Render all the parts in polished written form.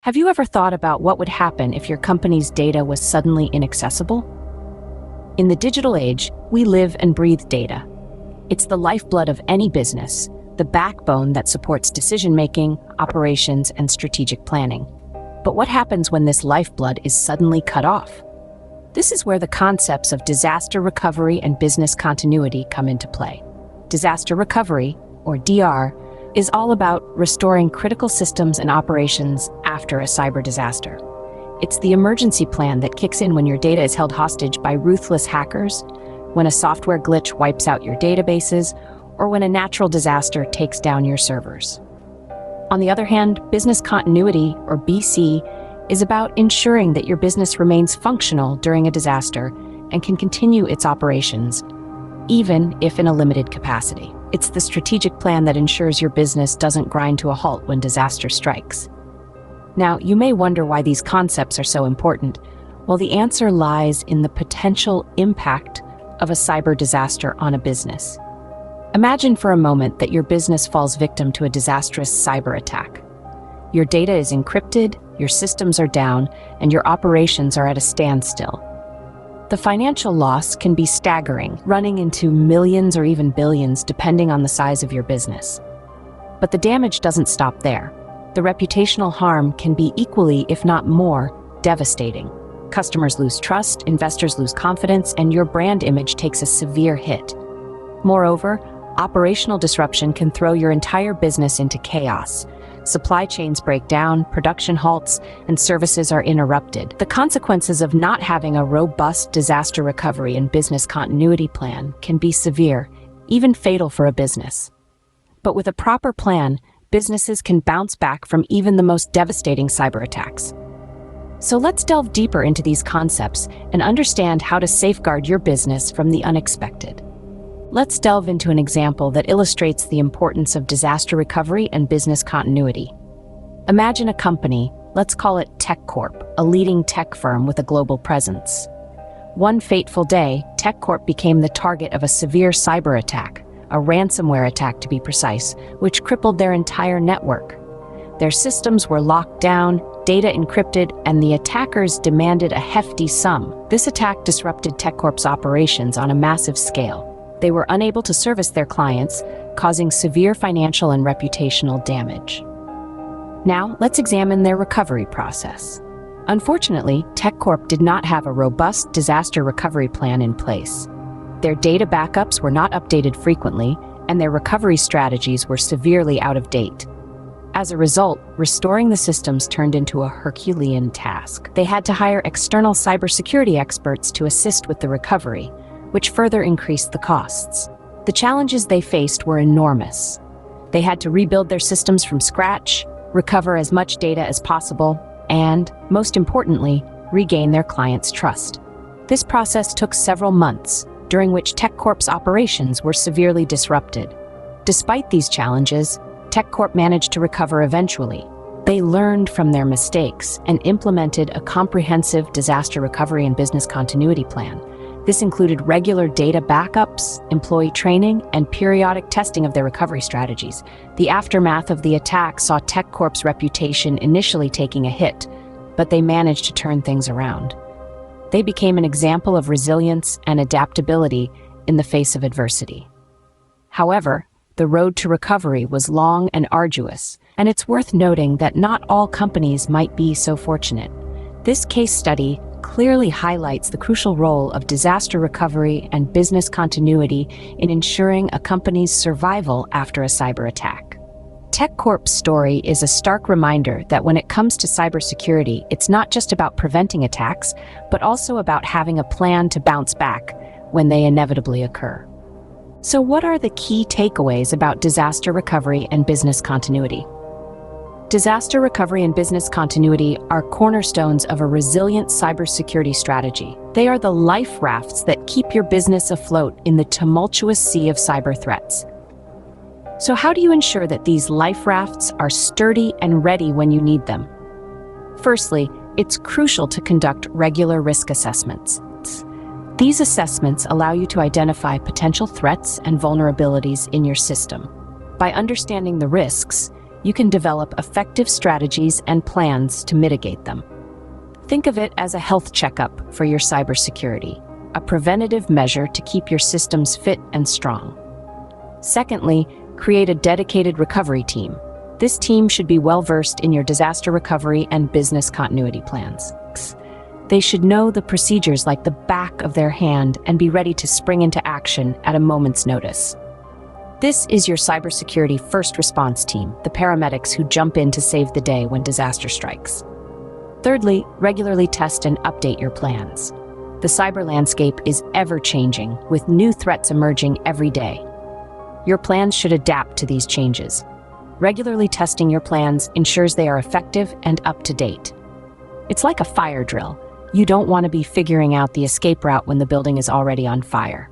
Have you ever thought about what would happen if your company's data was suddenly inaccessible? In the digital age, we live and breathe data. It's the lifeblood of any business, the backbone that supports decision-making, operations, and strategic planning. But what happens when this lifeblood is suddenly cut off? This is where the concepts of disaster recovery and business continuity come into play. Disaster recovery, or DR, is all about restoring critical systems and operations after a cyber disaster. It's the emergency plan that kicks in when your data is held hostage by ruthless hackers, when a software glitch wipes out your databases, or when a natural disaster takes down your servers. On the other hand, business continuity, or BC, is about ensuring that your business remains functional during a disaster and can continue its operations, even if in a limited capacity. It's the strategic plan that ensures your business doesn't grind to a halt when disaster strikes. Now, you may wonder why these concepts are so important. Well, the answer lies in the potential impact of a cyber disaster on a business. Imagine for a moment that your business falls victim to a disastrous cyber attack. Your data is encrypted, your systems are down, and your operations are at a standstill. The financial loss can be staggering, running into millions or even billions depending on the size of your business. But the damage doesn't stop there. The reputational harm can be equally, if not more, devastating. Customers lose trust, investors lose confidence, and your brand image takes a severe hit. Moreover, operational disruption can throw your entire business into chaos. Supply chains break down, production halts, and services are interrupted. The consequences of not having a robust disaster recovery and business continuity plan can be severe, even fatal for a business. But with a proper plan, businesses can bounce back from even the most devastating cyber attacks. So let's delve deeper into these concepts and understand how to safeguard your business from the unexpected. Let's delve into an example that illustrates the importance of disaster recovery and business continuity. Imagine a company, let's call it TechCorp, a leading tech firm with a global presence. One fateful day, TechCorp became the target of a severe cyber attack, a ransomware attack to be precise, which crippled their entire network. Their systems were locked down, data encrypted, and the attackers demanded a hefty sum. This attack disrupted TechCorp's operations on a massive scale. They were unable to service their clients, causing severe financial and reputational damage. Now, let's examine their recovery process. Unfortunately, TechCorp did not have a robust disaster recovery plan in place. Their data backups were not updated frequently, and their recovery strategies were severely out of date. As a result, restoring the systems turned into a Herculean task. They had to hire external cybersecurity experts to assist with the recovery, which further increased the costs. The challenges they faced were enormous. They had to rebuild their systems from scratch, recover as much data as possible, and, most importantly, regain their clients' trust. This process took several months, during which TechCorp's operations were severely disrupted. Despite these challenges, TechCorp managed to recover eventually. They learned from their mistakes and implemented a comprehensive disaster recovery and business continuity plan. This included regular data backups, employee training, and periodic testing of their recovery strategies. The aftermath of the attack saw TechCorp's reputation initially taking a hit, but they managed to turn things around. They became an example of resilience and adaptability in the face of adversity. However, the road to recovery was long and arduous, and it's worth noting that not all companies might be so fortunate. This case study clearly highlights the crucial role of disaster recovery and business continuity in ensuring a company's survival after a cyber attack. TechCorp's story is a stark reminder that when it comes to cybersecurity, it's not just about preventing attacks, but also about having a plan to bounce back when they inevitably occur. So what are the key takeaways about disaster recovery and business continuity? Disaster recovery and business continuity are cornerstones of a resilient cybersecurity strategy. They are the life rafts that keep your business afloat in the tumultuous sea of cyber threats. So how do you ensure that these life rafts are sturdy and ready when you need them? Firstly, it's crucial to conduct regular risk assessments. These assessments allow you to identify potential threats and vulnerabilities in your system. By understanding the risks, you can develop effective strategies and plans to mitigate them. Think of it as a health checkup for your cybersecurity, a preventative measure to keep your systems fit and strong. Secondly, create a dedicated recovery team. This team should be well-versed in your disaster recovery and business continuity plans. They should know the procedures like the back of their hand and be ready to spring into action at a moment's notice. This is your cybersecurity first response team, the paramedics who jump in to save the day when disaster strikes. Thirdly, regularly test and update your plans. The cyber landscape is ever-changing, with new threats emerging every day. Your plans should adapt to these changes. Regularly testing your plans ensures they are effective and up-to-date. It's like a fire drill. You don't want to be figuring out the escape route when the building is already on fire.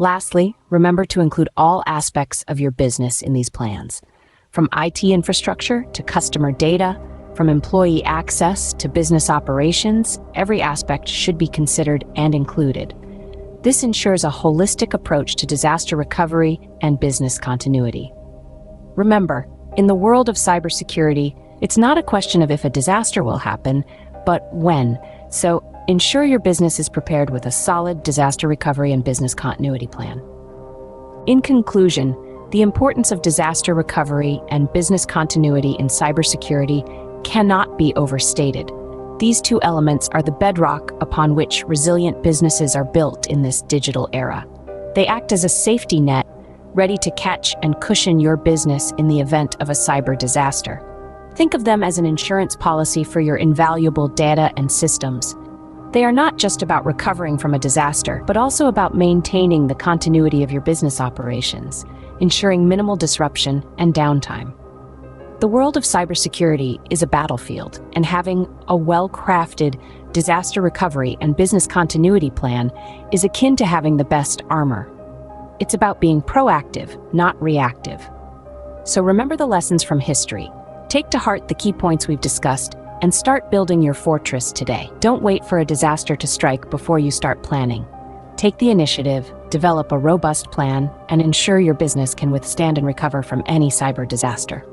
Lastly, remember to include all aspects of your business in these plans. From IT infrastructure to customer data, from employee access to business operations, every aspect should be considered and included. This ensures a holistic approach to disaster recovery and business continuity. Remember, in the world of cybersecurity, it's not a question of if a disaster will happen, but when. So ensure your business is prepared with a solid disaster recovery and business continuity plan. In conclusion, the importance of disaster recovery and business continuity in cybersecurity cannot be overstated. These two elements are the bedrock upon which resilient businesses are built in this digital era. They act as a safety net, ready to catch and cushion your business in the event of a cyber disaster. Think of them as an insurance policy for your invaluable data and systems. They are not just about recovering from a disaster, but also about maintaining the continuity of your business operations, ensuring minimal disruption and downtime. The world of cybersecurity is a battlefield, and having a well-crafted disaster recovery and business continuity plan is akin to having the best armor. It's about being proactive, not reactive. So remember the lessons from history. Take to heart the key points we've discussed and start building your fortress today. Don't wait for a disaster to strike before you start planning. Take the initiative, develop a robust plan, and ensure your business can withstand and recover from any cyber disaster.